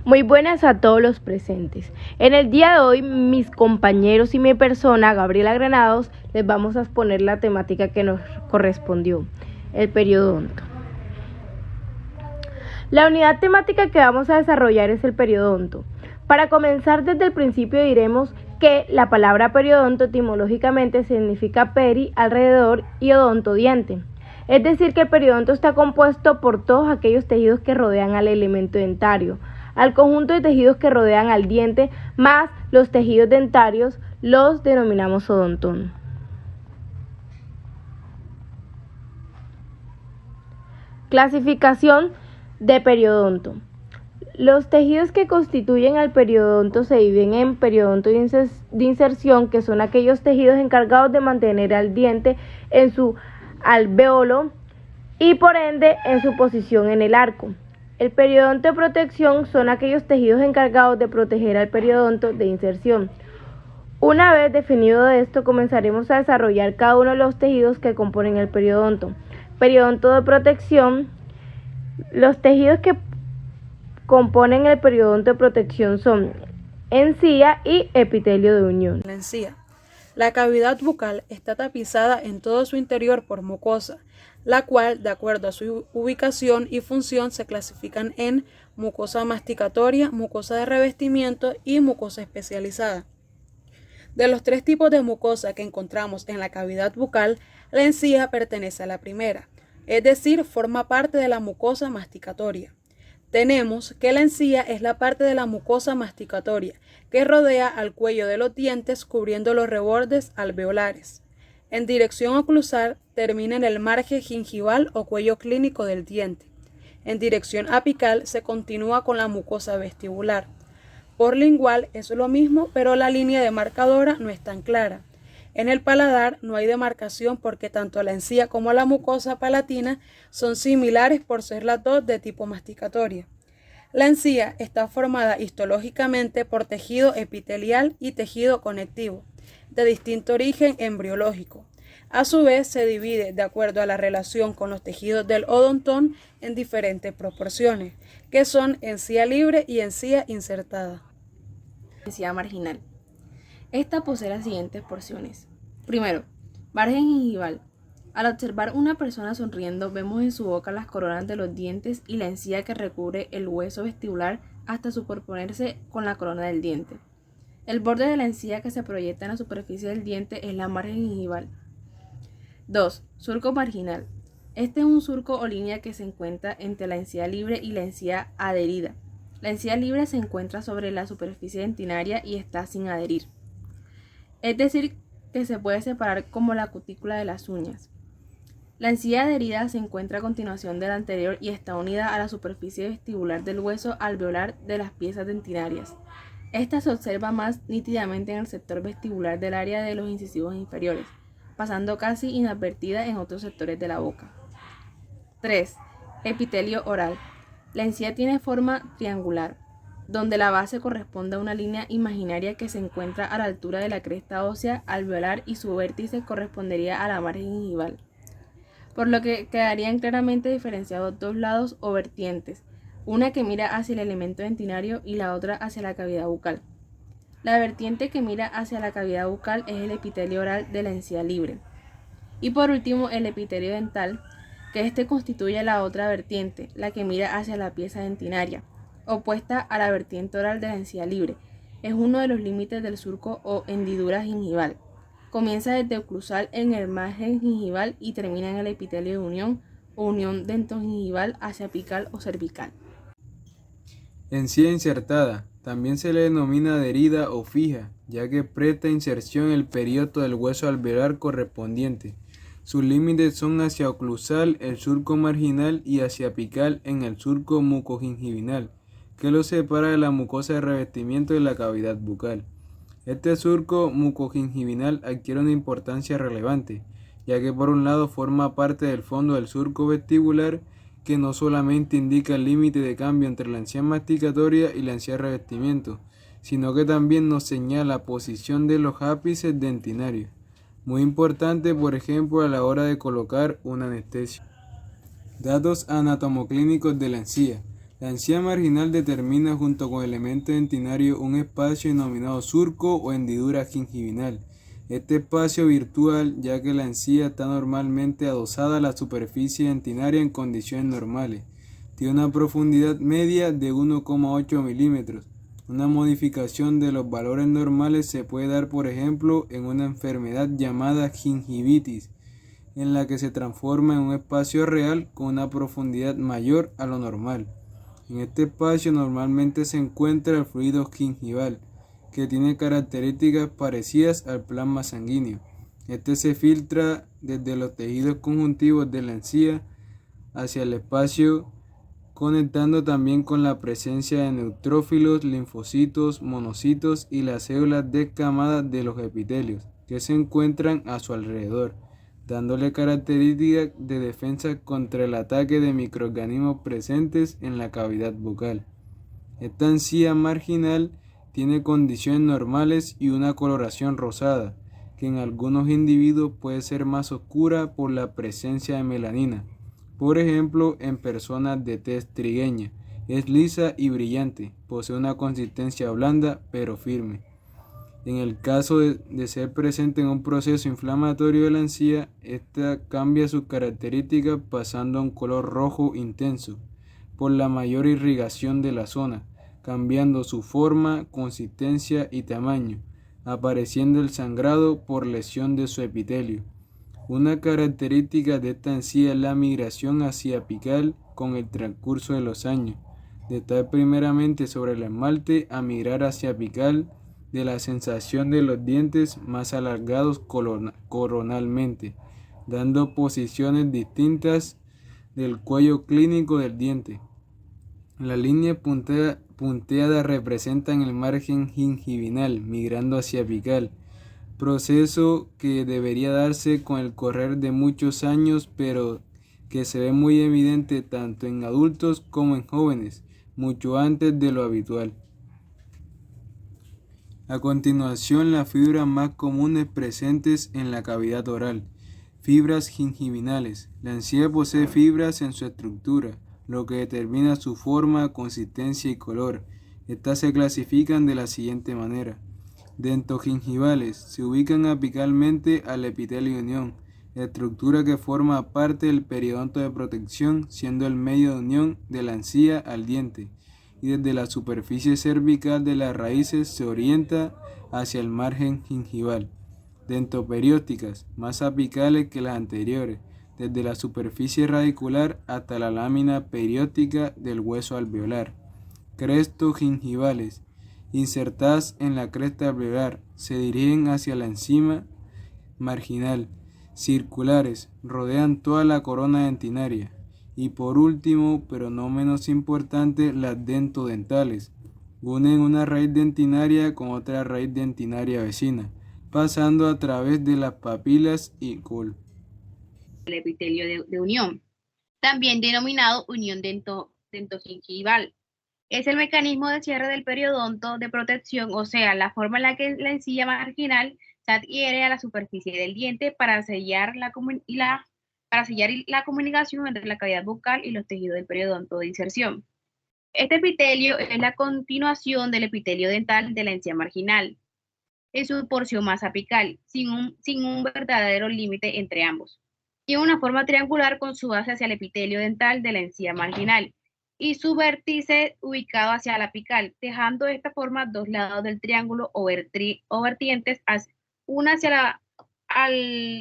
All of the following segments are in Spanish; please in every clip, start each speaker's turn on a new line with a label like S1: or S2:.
S1: Muy buenas a todos los presentes. En el día de hoy, mis compañeros y mi persona, Gabriela Granados, les vamos a exponer la temática que nos correspondió, el periodonto. La unidad temática que vamos a desarrollar es el periodonto. Para comenzar desde el principio diremos que la palabra periodonto etimológicamente significa peri, alrededor, y odonto, diente. Es decir, que el periodonto está compuesto por todos aquellos tejidos que rodean al elemento dentario, al conjunto de tejidos que rodean al diente, más los tejidos dentarios, los denominamos odontón. Clasificación de periodonto. Los tejidos que constituyen al periodonto se dividen en periodonto de inserción, que son aquellos tejidos encargados de mantener al diente en su alvéolo y por ende en su posición en el arco. El periodonto de protección son aquellos tejidos encargados de proteger al periodonto de inserción. Una vez definido esto, comenzaremos a desarrollar cada uno de los tejidos que componen el periodonto. Periodonto de protección. Los tejidos que componen el periodonto de protección son encía y epitelio de unión.
S2: La encía. La cavidad bucal está tapizada en todo su interior por mucosa, la cual, de acuerdo a su ubicación y función, se clasifican en mucosa masticatoria, mucosa de revestimiento y mucosa especializada. De los tres tipos de mucosa que encontramos en la cavidad bucal, la encía pertenece a la primera, es decir, forma parte de la mucosa masticatoria. Tenemos que la encía es la parte de la mucosa masticatoria que rodea al cuello de los dientes cubriendo los rebordes alveolares. En dirección oclusal termina en el margen gingival o cuello clínico del diente. En dirección apical se continúa con la mucosa vestibular. Por lingual es lo mismo, pero la línea demarcadora no es tan clara. En el paladar no hay demarcación porque tanto la encía como la mucosa palatina son similares por ser las dos de tipo masticatoria. La encía está formada histológicamente por tejido epitelial y tejido conectivo, de distinto origen embriológico. A su vez se divide de acuerdo a la relación con los tejidos del odontón en diferentes proporciones, que son encía libre y encía insertada.
S3: Encía marginal. Esta posee las siguientes porciones. Primero, margen gingival. Al observar una persona sonriendo, vemos en su boca las coronas de los dientes y la encía que recubre el hueso vestibular hasta superponerse con la corona del diente. El borde de la encía que se proyecta en la superficie del diente es la margen gingival. 2. Surco marginal. Este es un surco o línea que se encuentra entre la encía libre y la encía adherida. La encía libre se encuentra sobre la superficie dentinaria y está sin adherir. Es decir, que se puede separar como la cutícula de las uñas. La encía adherida se encuentra a continuación de la anterior y está unida a la superficie vestibular del hueso alveolar de las piezas dentinarias. Esta se observa más nítidamente en el sector vestibular del área de los incisivos inferiores, pasando casi inadvertida en otros sectores de la boca. 3. Epitelio oral. La encía tiene forma triangular, donde la base corresponde a una línea imaginaria que se encuentra a la altura de la cresta ósea alveolar y su vértice correspondería a la margen gingival, por lo que quedarían claramente diferenciados dos lados o vertientes, una que mira hacia el elemento dentinario y la otra hacia la cavidad bucal. La vertiente que mira hacia la cavidad bucal es el epitelio oral de la encía libre. Y por último, el epitelio dental, que este constituye la otra vertiente, la que mira hacia la pieza dentinaria, opuesta a la vertiente oral de la encía libre. Es uno de los límites del surco o hendidura gingival. Comienza desde oclusal en el margen gingival y termina en el epitelio de unión o unión dentogingival hacia apical o cervical.
S4: Encía insertada. También se le denomina adherida o fija, ya que presta inserción en el periodo del hueso alveolar correspondiente. Sus límites son hacia oclusal, el surco marginal, y hacia apical en el surco mucogingival, que lo separa de la mucosa de revestimiento de la cavidad bucal. Este surco mucogingival adquiere una importancia relevante, ya que por un lado forma parte del fondo del surco vestibular, que no solamente indica el límite de cambio entre la encía masticatoria y la encía de revestimiento, sino que también nos señala la posición de los ápices dentinarios, muy importante por ejemplo a la hora de colocar una anestesia. Datos anatomoclínicos de la encía. La encía marginal determina junto con el elemento dentinario un espacio denominado surco o hendidura gingivinal. Este espacio virtual, ya que la encía está normalmente adosada a la superficie dentinaria en condiciones normales, tiene una profundidad media de 1,8 milímetros. Una modificación de los valores normales se puede dar, por ejemplo, en una enfermedad llamada gingivitis, en la que se transforma en un espacio real con una profundidad mayor a lo normal. En este espacio normalmente se encuentra el fluido gingival, que tiene características parecidas al plasma sanguíneo. Este se filtra desde los tejidos conjuntivos de la encía hacia el espacio, conectando también con la presencia de neutrófilos, linfocitos, monocitos y las células descamadas de los epitelios, que se encuentran a su alrededor, dándole características de defensa contra el ataque de microorganismos presentes en la cavidad bucal. Esta encía marginal tiene condiciones normales y una coloración rosada, que en algunos individuos puede ser más oscura por la presencia de melanina. Por ejemplo, en personas de tez trigueña, es lisa y brillante, posee una consistencia blanda pero firme. En el caso de ser presente en un proceso inflamatorio de la encía, esta cambia sus características pasando a un color rojo intenso por la mayor irrigación de la zona, cambiando su forma, consistencia y tamaño, apareciendo el sangrado por lesión de su epitelio. Una característica de esta encía es la migración hacia apical con el transcurso de los años, de estar primeramente sobre el esmalte a migrar hacia apical, de la sensación de los dientes más alargados coronalmente, dando posiciones distintas del cuello clínico del diente. Las líneas punteadas representan el margen gingivinal migrando hacia apical, proceso que debería darse con el correr de muchos años, pero que se ve muy evidente tanto en adultos como en jóvenes, mucho antes de lo habitual. A continuación, las fibras más comunes presentes en la cavidad oral. Fibras gingivinales. La encía posee fibras en su estructura, lo que determina su forma, consistencia y color. Estas se clasifican de la siguiente manera. Dentogingivales. Se ubican apicalmente al epitelio de unión, estructura que forma parte del periodonto de protección, siendo el medio de unión de la encía al diente, y desde la superficie cervical de las raíces se orienta hacia el margen gingival. Dentoperiósticas, más apicales que las anteriores, desde la superficie radicular hasta la lámina perióstica del hueso alveolar. Crestogingivales, insertadas en la cresta alveolar, se dirigen hacia la encima marginal. Circulares, rodean toda la corona dentinaria. Y por último, pero no menos importante, las dentodentales. Unen una raíz dentinaria con otra raíz dentinaria vecina, pasando a través de las papilas y col.
S5: El epitelio de unión, también denominado unión dentogingival. Es el mecanismo de cierre del periodonto de protección, o sea, la forma en la que la encía marginal se adhiere a la superficie del diente para sellar la comunicación entre la cavidad bucal y los tejidos del periodonto de inserción. Este epitelio es la continuación del epitelio dental de la encía marginal, en su porción más apical, sin un verdadero límite entre ambos. Tiene una forma triangular con su base hacia el epitelio dental de la encía marginal y su vértice ubicado hacia la apical, dejando de esta forma dos lados del triángulo o vertientes, una hacia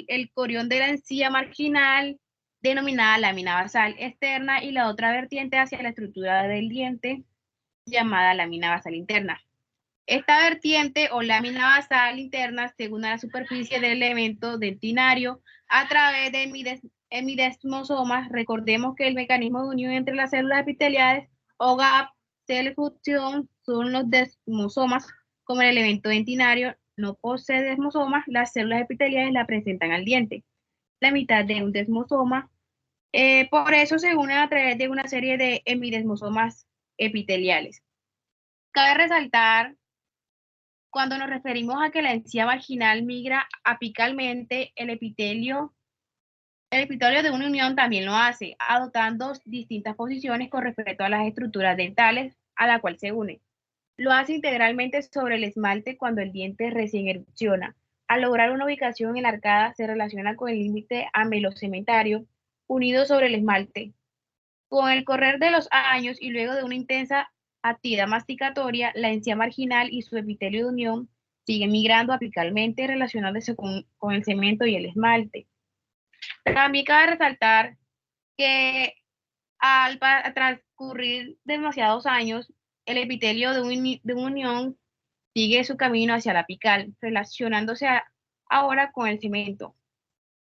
S5: el corión de la encía marginal, denominada lámina basal externa, y la otra vertiente hacia la estructura del diente, llamada lámina basal interna. Esta vertiente o lámina basal interna se une a la superficie del elemento dentinario a través de hemidesmosomas. Recordemos que el mecanismo de unión entre las células epiteliales o gap cell junction son los desmosomas. Como el elemento dentinario no posee desmosomas, las células epiteliales la presentan al diente, la mitad de un desmosoma. Por eso se unen a través de una serie de hemidesmosomas epiteliales. Cabe resaltar, cuando nos referimos a que la encía marginal migra apicalmente, el epitelio El epitelio de una unión también lo hace, adoptando distintas posiciones con respecto a las estructuras dentales a la cual se une. Lo hace integralmente sobre el esmalte cuando el diente recién erupciona. Al lograr una ubicación en la arcada, se relaciona con el límite amelocementario unido sobre el esmalte. Con el correr de los años y luego de una intensa actividad masticatoria, la encía marginal y su epitelio de unión siguen migrando apicalmente relacionándose con el cemento y el esmalte. También cabe resaltar que al transcurrir demasiados años, el epitelio de una unión sigue su camino hacia la apical, relacionándose ahora con el cemento.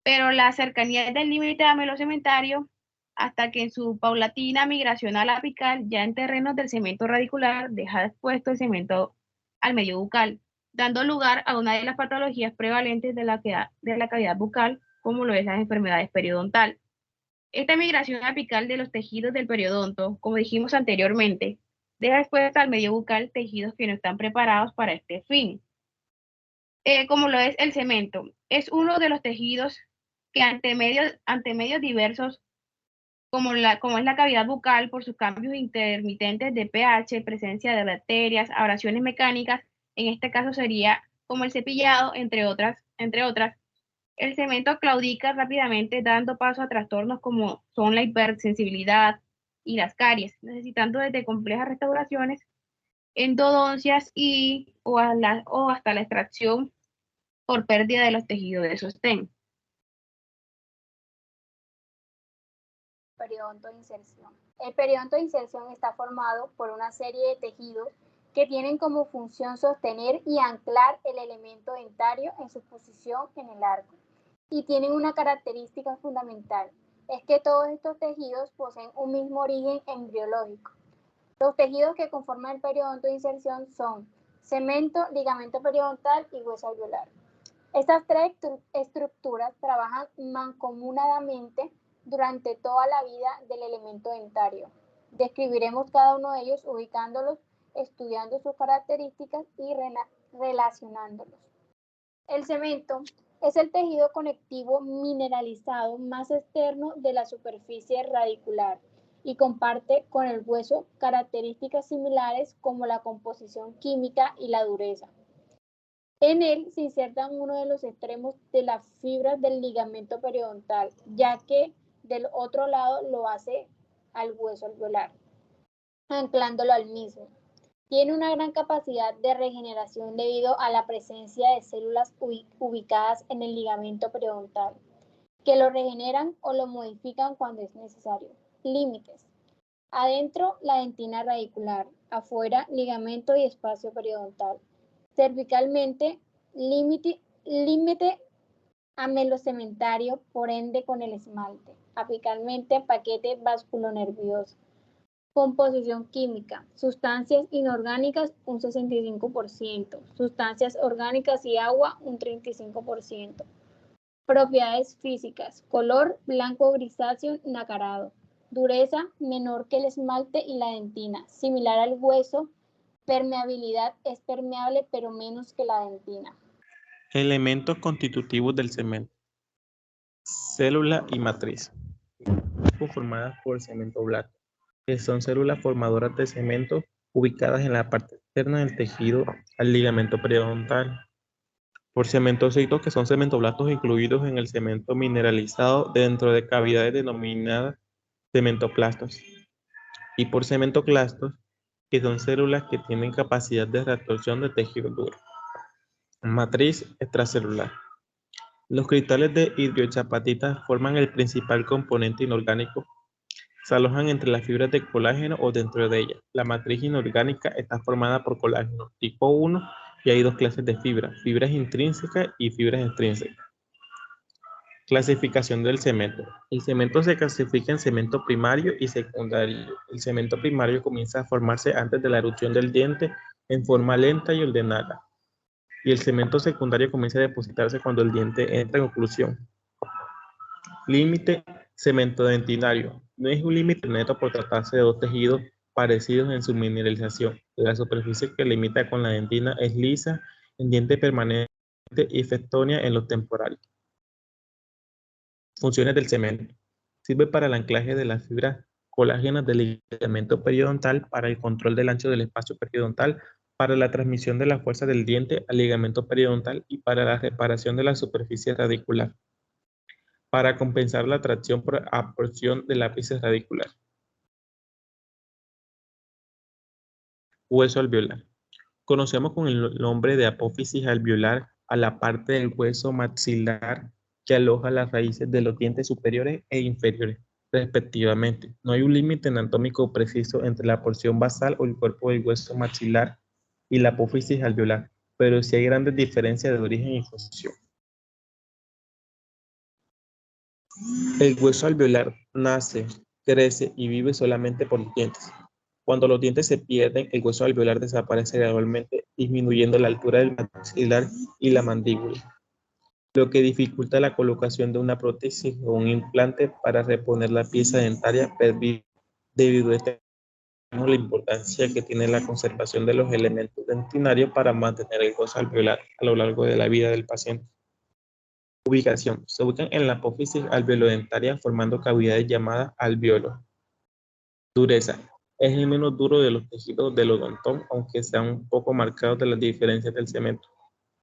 S5: Pero la cercanía del límite amelocementario hasta que en su paulatina migración a la apical, ya en terrenos del cemento radicular, deja expuesto el cemento al medio bucal, dando lugar a una de las patologías prevalentes de la cavidad bucal, como lo es las enfermedades periodontal. Esta migración apical de los tejidos del periodonto, como dijimos anteriormente, deja expuesta al medio bucal tejidos que no están preparados para este fin, como lo es el cemento. Es uno de los tejidos que ante medios diversos, como es la cavidad bucal, por sus cambios intermitentes de pH, presencia de bacterias, abrasiones mecánicas, en este caso sería como el cepillado, entre otras, el cemento claudica rápidamente, dando paso a trastornos como son la hipersensibilidad y las caries, necesitando desde complejas restauraciones, endodoncias o hasta la extracción por pérdida de los tejidos de sostén.
S6: Periodonto de inserción. El periodonto de inserción está formado por una serie de tejidos que tienen como función sostener y anclar el elemento dentario en su posición en el arco. Y tienen una característica fundamental, es que todos estos tejidos poseen un mismo origen embriológico. Los tejidos que conforman el periodonto de inserción son cemento, ligamento periodontal y hueso alveolar. Estas tres estructuras trabajan mancomunadamente durante toda la vida del elemento dentario. Describiremos cada uno de ellos ubicándolos, estudiando sus características y relacionándolos. El cemento es el tejido conectivo mineralizado más externo de la superficie radicular y comparte con el hueso características similares como la composición química y la dureza. En él se insertan uno de los extremos de las fibras del ligamento periodontal, ya que del otro lado lo hace al hueso alveolar, anclándolo al mismo. Tiene una gran capacidad de regeneración debido a la presencia de células ubicadas en el ligamento periodontal, que lo regeneran o lo modifican cuando es necesario. Límites. Adentro, la dentina radicular. Afuera, ligamento y espacio periodontal. Cervicalmente, límite amelocementario, por ende con el esmalte. Apicalmente, paquete vasculonervioso. Composición química. Sustancias inorgánicas, un 65%. Sustancias orgánicas y agua, un 35%. Propiedades físicas. Color blanco grisáceo nacarado. Dureza menor que el esmalte y la dentina. Similar al hueso. Permeabilidad es permeable pero menos que la dentina.
S7: Elementos constitutivos del cemento. Célula y matriz. Conformadas por cemento blanco, que son células formadoras de cemento ubicadas en la parte externa del tejido al ligamento periodontal. Por cementocitos, que son cementoblastos incluidos en el cemento mineralizado dentro de cavidades denominadas cementoplastos. Y por cementoclastos, que son células que tienen capacidad de reabsorción de tejido duro. Matriz extracelular. Los cristales de hidroxiapatita forman el principal componente inorgánico. Se alojan entre las fibras de colágeno o dentro de ellas. La matriz inorgánica está formada por colágeno tipo 1 y hay dos clases de fibras intrínsecas y fibras extrínsecas. Clasificación del cemento. El cemento se clasifica en cemento primario y secundario. El cemento primario comienza a formarse antes de la erupción del diente en forma lenta y ordenada. Y el cemento secundario comienza a depositarse cuando el diente entra en oclusión. Límite cementodentinario. No es un límite neto por tratarse de dos tejidos parecidos en su mineralización. La superficie que limita con la dentina es lisa en diente permanente y festonia en los temporales. Funciones del cemento. Sirve para el anclaje de las fibras colágenas del ligamento periodontal, para el control del ancho del espacio periodontal, para la transmisión de la fuerza del diente al ligamento periodontal y para la reparación de la superficie radicular, para compensar la tracción por absorción del ápice radicular. Hueso alveolar. Conocemos con el nombre de apófisis alveolar a la parte del hueso maxilar que aloja las raíces de los dientes superiores e inferiores, respectivamente. No hay un límite anatómico preciso entre la porción basal o el cuerpo del hueso maxilar y la apófisis alveolar, pero sí hay grandes diferencias de origen y función. El hueso alveolar nace, crece y vive solamente por los dientes. Cuando los dientes se pierden, el hueso alveolar desaparece gradualmente, disminuyendo la altura del maxilar y la mandíbula, lo que dificulta la colocación de una prótesis o un implante para reponer la pieza dentaria perdida. Debido a esto, la importancia que tiene la conservación de los elementos dentinarios para mantener el hueso alveolar a lo largo de la vida del paciente. Ubicación. Se ubican en la apófisis alveolodentaria formando cavidades llamadas alveolos. Dureza. Es el menos duro de los tejidos del odontón, aunque sean un poco marcados de las diferencias del cemento.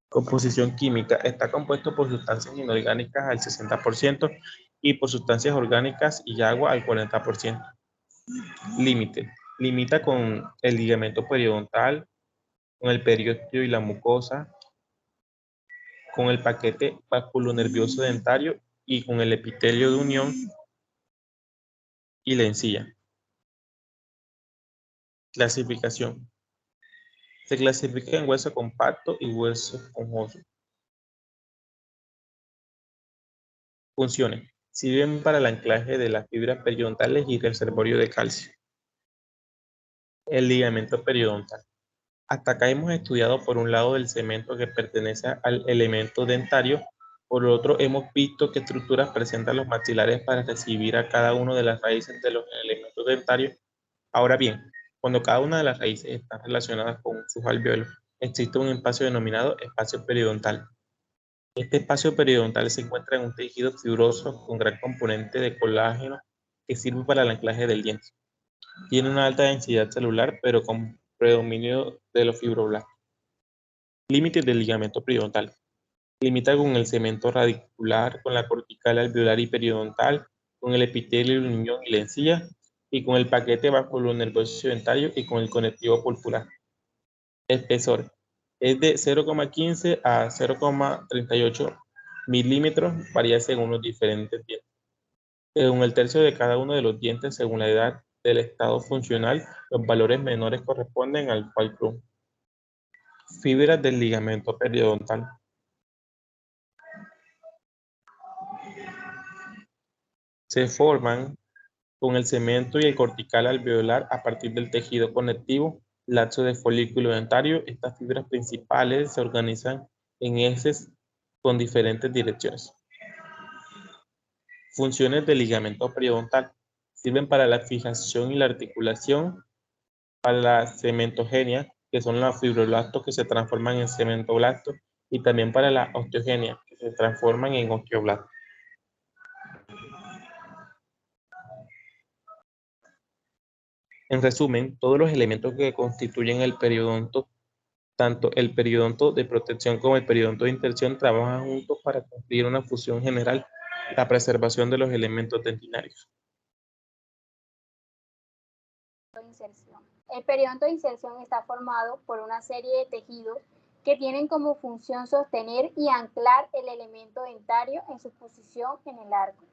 S7: Composición química. Está compuesto por sustancias inorgánicas al 60% y por sustancias orgánicas y agua al 40%. Límite. Limita con el ligamento periodontal, con el periósteo y la mucosa, con el paquete vasculonervioso dentario y con el epitelio de unión y la encía. Clasificación. Se clasifica en hueso compacto y hueso esponjoso. Funciones. Sirven para el anclaje de las fibras periodontales y reservorio de calcio. El ligamento periodontal. Hasta acá hemos estudiado por un lado el cemento que pertenece al elemento dentario, por otro hemos visto qué estructuras presentan los maxilares para recibir a cada una de las raíces de los elementos dentarios. Ahora bien, cuando cada una de las raíces está relacionada con sus alveolos, existe un espacio denominado espacio periodontal. Este espacio periodontal se encuentra en un tejido fibroso con gran componente de colágeno que sirve para el anclaje del diente. Tiene una alta densidad celular, pero con predominio de los fibroblastos. Límites del ligamento periodontal. Limita con el cemento radicular, con la cortical alveolar y periodontal, con el epitelio del unión y la encía, y con el paquete vasculonervioso dentario y con el conectivo pulpular. Espesor. Es de 0,15 a 0,38 milímetros, varía según los diferentes dientes. Según el tercio de cada uno de los dientes, según la edad del estado funcional, los valores menores corresponden al fulcrum. Fibras del ligamento periodontal. Se forman con el cemento y el cortical alveolar a partir del tejido conectivo laxo de folículo dentario. Estas fibras principales se organizan en heces con diferentes direcciones. Funciones del ligamento periodontal. Sirven para la fijación y la articulación, para la cementogenia, que son los fibroblastos que se transforman en cementoblastos, y también para la osteogenia, que se transforman en osteoblastos. En resumen, todos los elementos que constituyen el periodonto, tanto el periodonto de protección como el periodonto de inserción, trabajan juntos para construir una función general, la preservación de los elementos dentinarios.
S6: El periodonto de inserción está formado por una serie de tejidos que tienen como función sostener y anclar el elemento dentario en su posición en el arco,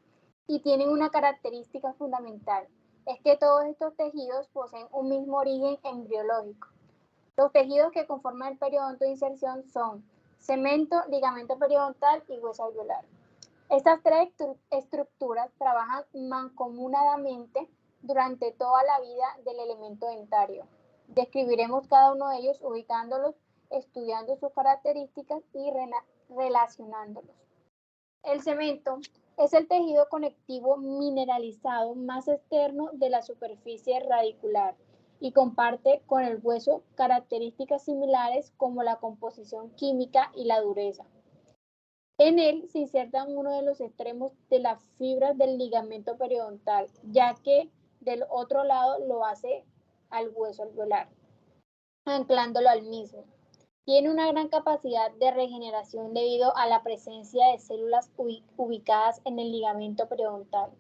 S6: y tienen una característica fundamental, es que todos estos tejidos poseen un mismo origen embriológico. Los tejidos que conforman el periodonto de inserción son cemento, ligamento periodontal y hueso alveolar. Estas tres estructuras trabajan mancomunadamente durante toda la vida del elemento dentario. Describiremos cada uno de ellos ubicándolos, estudiando sus características y relacionándolos. El cemento es el tejido conectivo mineralizado más externo de la superficie radicular y comparte con el hueso características similares como la composición química y la dureza. En él se inserta uno de los extremos de las fibras del ligamento periodontal, ya que del otro lado lo hace al hueso alveolar, anclándolo al mismo. Tiene una gran capacidad de regeneración debido a la presencia de células ubicadas en el ligamento periodontal,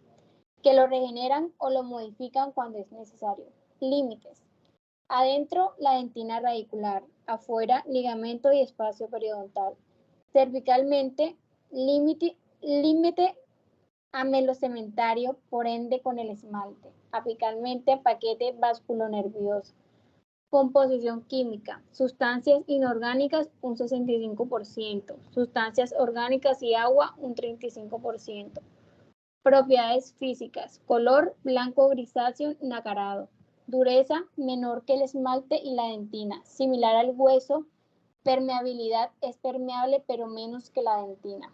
S6: que lo regeneran o lo modifican cuando es necesario. Límites. Adentro, la dentina radicular. Afuera, ligamento y espacio periodontal. Cervicalmente, límite amelocementario, por ende con el esmalte. Apicalmente, paquete vasculonervioso. Composición química. Sustancias inorgánicas, un 65%. Sustancias orgánicas y agua, un 35%. Propiedades físicas. Color blanco grisáceo nacarado. Dureza menor que el esmalte y la dentina, similar al hueso. Permeabilidad es permeable pero menos que la dentina.